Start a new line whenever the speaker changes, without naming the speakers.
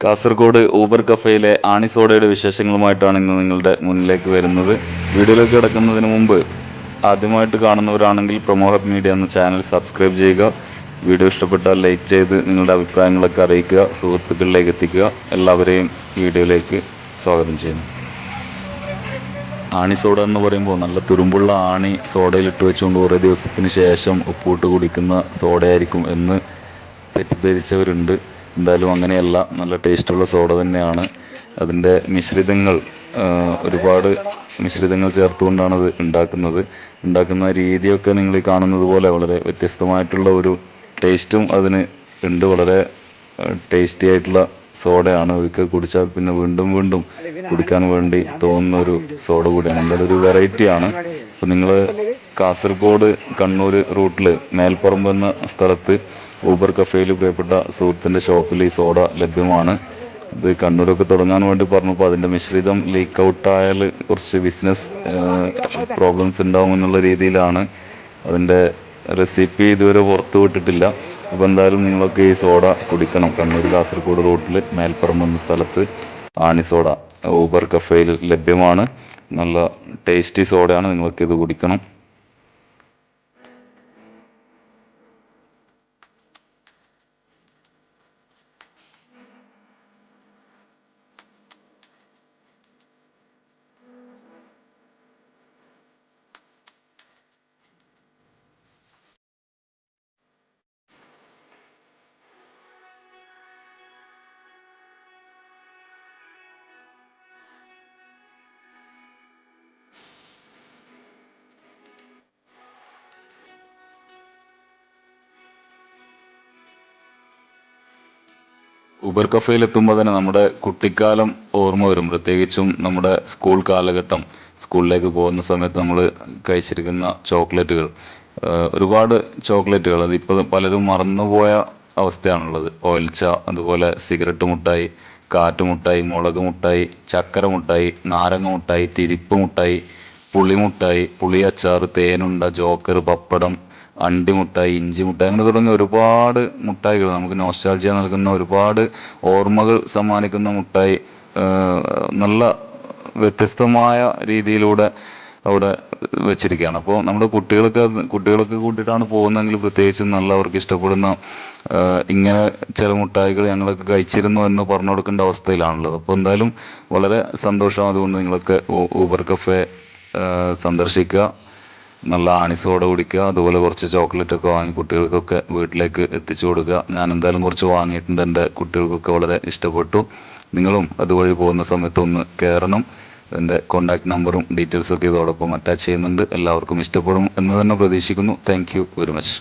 Kasaragod Uber കഫേയിലെ ആണിസോഡയുടെ വിശേഷങ്ങളുമായിട്ടാണ് ഇന്ന് നിങ്ങളുടെ മുന്നിലേക്ക് വരുന്നത്. വീഡിയോയിലേക്ക് കിടക്കുന്നതിന് മുമ്പ് ആദ്യമായിട്ട് കാണുന്നവരാണെങ്കിൽ പ്രൊമോഹബ് മീഡിയ എന്ന ചാനൽ സബ്സ്ക്രൈബ് ചെയ്യുക. വീഡിയോ ഇഷ്ടപ്പെട്ടാൽ ലൈക്ക് ചെയ്ത് നിങ്ങളുടെ അഭിപ്രായങ്ങളൊക്കെ അറിയിക്കുക, സുഹൃത്തുക്കളിലേക്ക് എത്തിക്കുക. എല്ലാവരെയും വീഡിയോയിലേക്ക് സ്വാഗതം ചെയ്യുന്നു. ആണി സോഡ എന്ന് പറയുമ്പോൾ നല്ല തുരുമ്പുള്ള ആണി സോഡയിൽ ഇട്ട് വെച്ചുകൊണ്ട് കുറേ ദിവസത്തിന് ശേഷം ഉപ്പിട്ട് കുടിക്കുന്ന സോഡയായിരിക്കും എന്ന് തെറ്റിദ്ധരിച്ചവരുണ്ട്. എന്തായാലും അങ്ങനെയല്ല, നല്ല ടേസ്റ്റുള്ള സോഡ തന്നെയാണ്. അതിൻ്റെ ഒരുപാട് മിശ്രിതങ്ങൾ ചേർത്തുകൊണ്ടാണ് അത് ഉണ്ടാക്കുന്ന രീതിയൊക്കെ നിങ്ങൾ ഈ കാണുന്നത് പോലെ വളരെ വ്യത്യസ്തമായിട്ടുള്ള ഒരു ടേസ്റ്റും അതിന് ഉണ്ട്. വളരെ ടേസ്റ്റി ആയിട്ടുള്ള സോഡയാണ്. ഒരിക്കൽ കുടിച്ചാൽ പിന്നെ വീണ്ടും വീണ്ടും കുടിക്കാൻ വേണ്ടി തോന്നുന്ന ഒരു സോഡ കൂടിയാണ്. എന്തായാലും ഒരു വെറൈറ്റിയാണ്. അപ്പോൾ നിങ്ങൾ കാസർഗോഡ് കണ്ണൂർ റൂട്ടിൽ മേൽപ്പറമ്പ് എന്ന സ്ഥലത്ത് ഊബർ കഫേയിൽ പ്രിയപ്പെട്ട സുഹൃത്തിൻ്റെ ഷോപ്പിൽ ഈ സോഡ ലഭ്യമാണ്. ഇത് കണ്ണൂരൊക്കെ തുടങ്ങാൻ വേണ്ടി പറഞ്ഞപ്പോൾ അതിൻ്റെ മിശ്രിതം ലീക്ക് ഔട്ടായാൽ കുറച്ച് ബിസിനസ് പ്രോബ്ലംസ് ഉണ്ടാവും എന്നുള്ള രീതിയിലാണ്. അതിൻ്റെ റെസിപ്പി ഇതുവരെ പുറത്തു വിട്ടിട്ടില്ല. അപ്പോൾ എന്തായാലും നിങ്ങളൊക്കെ ഈ സോഡ കുടിക്കണം. കണ്ണൂർ കാസർഗോഡ് റൂട്ടിൽ മേൽപ്പറമ്പ് എന്ന സ്ഥലത്ത് ആണി സോഡ ഊബർ കഫേയിൽ ലഭ്യമാണ്. നല്ല ടേസ്റ്റി സോഡയാണ്. നിങ്ങളൊക്കെ ഇത് കുടിക്കണം. ഊബർ കഫേയിൽ എത്തുമ്പോൾ തന്നെ നമ്മുടെ കുട്ടിക്കാലം ഓർമ്മ വരും. പ്രത്യേകിച്ചും നമ്മുടെ സ്കൂൾ കാലഘട്ടം. സ്കൂളിലേക്ക് പോകുന്ന സമയത്ത് നമ്മൾ കഴിച്ചിരിക്കുന്ന ചോക്ലേറ്റുകൾ, ഒരുപാട് ചോക്ലേറ്റുകൾ, അതിപ്പോൾ പലരും മറന്നുപോയ അവസ്ഥയാണുള്ളത്. ഓൽച്ച, അതുപോലെ സിഗരറ്റ് മുട്ടായി, കാറ്റ് മുട്ടായി, മുളക് മുട്ടായി, ചക്കര മുട്ടായി, നാരങ്ങ മുട്ടായി, തിരിപ്പ് മുട്ടായി, പുളിമുട്ടായി, പുളിയച്ചാർ, തേനുണ്ട, ജോക്കർ, പപ്പടം, അണ്ടിമുട്ടായി, ഇഞ്ചി മുട്ടായി, അങ്ങനെ തുടങ്ങിയ ഒരുപാട് മുട്ടായികൾ, നമുക്ക് നോസ്റ്റാൾജിയ നൽകുന്ന ഒരുപാട് ഓർമ്മകൾ സമ്മാനിക്കുന്ന മുട്ടായി നല്ല വ്യത്യസ്തമായ രീതിയിലൂടെ അവിടെ വെച്ചിരിക്കുകയാണ്. അപ്പോൾ നമ്മുടെ കുട്ടികൾക്ക് കൂട്ടിയിട്ടാണ് പോകുന്നതെങ്കിൽ പ്രത്യേകിച്ചും നല്ല അവർക്ക് ഇഷ്ടപ്പെടുന്ന ഇങ്ങനെ ചില മുട്ടായികൾ ഞങ്ങളൊക്കെ കഴിച്ചിരുന്നു എന്ന് പറഞ്ഞു കൊടുക്കേണ്ട അവസ്ഥയിലാണുള്ളത്. അപ്പോൾ എന്തായാലും വളരെ സന്തോഷം. അതുകൊണ്ട് നിങ്ങളൊക്കെ ഊബർ കഫേ സന്ദർശിക്കുക, നല്ല ആണി സോഡ കുടിക്കുക, അതുപോലെ കുറച്ച് ചോക്ലേറ്റ് ഒക്കെ വാങ്ങി കുട്ടികൾക്കൊക്കെ വീട്ടിലേക്ക് എത്തിച്ചു കൊടുക്കുക. ഞാൻ എന്തായാലും കുറച്ച് വാങ്ങിയിട്ടുണ്ട്. എൻ്റെ കുട്ടികൾക്കൊക്കെ വളരെ ഇഷ്ടപ്പെട്ടു. നിങ്ങളും അതുവഴി പോകുന്ന സമയത്ത് ഒന്ന് കയറണം. എൻ്റെ കോൺടാക്ട് നമ്പറും ഡീറ്റെയിൽസൊക്കെ ഇതോടൊപ്പം അറ്റാച്ച് ചെയ്യുന്നുണ്ട്. എല്ലാവർക്കും ഇഷ്ടപ്പെടും എന്ന് തന്നെ പ്രതീക്ഷിക്കുന്നു. Thank you very much.